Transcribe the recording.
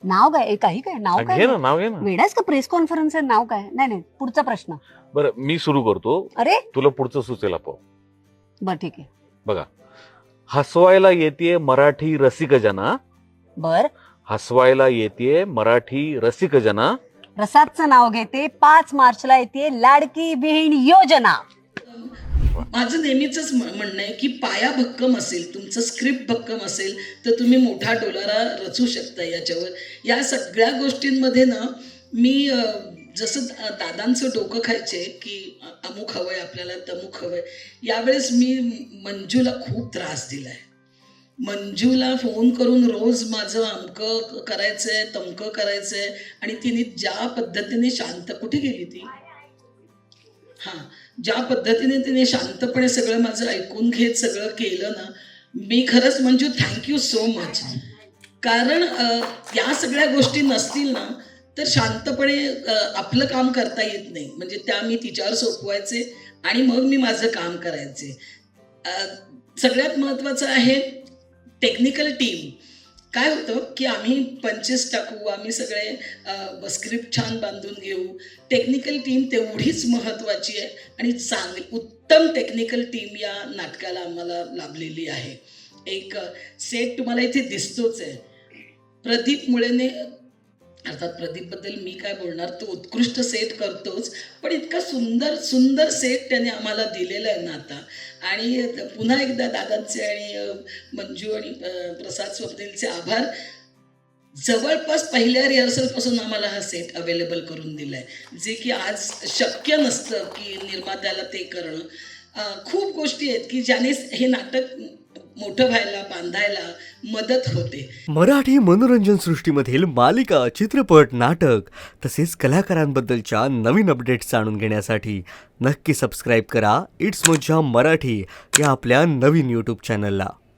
नाव काय काही काय नाव काय घे ना, नाव घे ना. वेडाच का प्रेस कॉन्फरन्स आहे नाव काय नाही नाही पुढचा प्रश्न. बरं मी सुरू करतो, अरे तुला पुढचं सुचेल आपोआप. बर ठीक आहे. बघा, हसवायला येते मराठी रसिक जना. बर हसवायला येते मराठी रसिक जना. प्रसादचं नाव घेते. 5 मार्चला येते लाडकी बहीण योजना. माझं नेहमीच म्हणणं आहे की पाया भक्कम असेल, तुमचं स्क्रिप्ट भक्कम असेल तर तुम्ही मोठा डोलारा रचू शकता याच्यावर. या सगळ्या गोष्टींमध्ये ना मी जसं दादांचं डोकं खायचे की अमुक हवंय आपल्याला, तमुक हवंय, यावेळेस मी मंजूला खूप त्रास दिलाय. मंजूला फोन करून रोज माझं अमकं करायचंय, तमकं करायचंय, आणि तिने ज्या पद्धतीने शांत, कुठे गेली ती, हां, ज्या पद्धतीने तिने शांतपणे सगळं माझं ऐकून घेत सगळं केलं ना, मी खरंच मंजू थँक्यू सो मच. कारण या सगळ्या गोष्टी नसतील ना तर शांतपणे आपलं काम करता येत नाही. म्हणजे त्या मी तिच्यावर सोपवायचे आणि मग मी माझं काम करायचे. सगळ्यात महत्त्वाचं आहे टेक्निकल टीम. काय होतं की आम्ही पंचेस टाकू, आम्ही सगळे स्क्रिप्ट छान बांधून घेऊ. टेक्निकल टीम तेवढीच महत्त्वाची आहे आणि उत्तम टेक्निकल टीम या नाटकाला आम्हाला लाभलेली आहे. एक सेट तुम्हाला इथे दिसतोच आहे. प्रदीप मुळेने, अर्थात प्रदीपबद्दल मी काय बोलणार, तो उत्कृष्ट सेट करतोच, पण इतका सुंदर सुंदर सेट त्याने आम्हाला दिलेला आहे ना आता. आणि पुन्हा एकदा दादांचे आणि मंजू आणि प्रसाद स्वप्नीलचे आभार. जवळपास पहिल्या रिहर्सलपासून आम्हाला हा सेट अवेलेबल करून दिला आहे, जे की आज शक्य नसतं की निर्मात्याला ते करणं. खूप गोष्टी आहेत की ज्याने हे नाटक मोठं व्हायला, बांधायला मदत होते. मराठी मनोरंजन सृष्टीमधील मालिका, चित्रपट, नाटक तसेच कलाकारांबद्दलच्या नवीन अपडेट्स जाणून घेण्यासाठी नक्की सबस्क्राईब करा इट्स मज्जा मराठी या आपल्या नवीन यूट्यूब चॅनलला.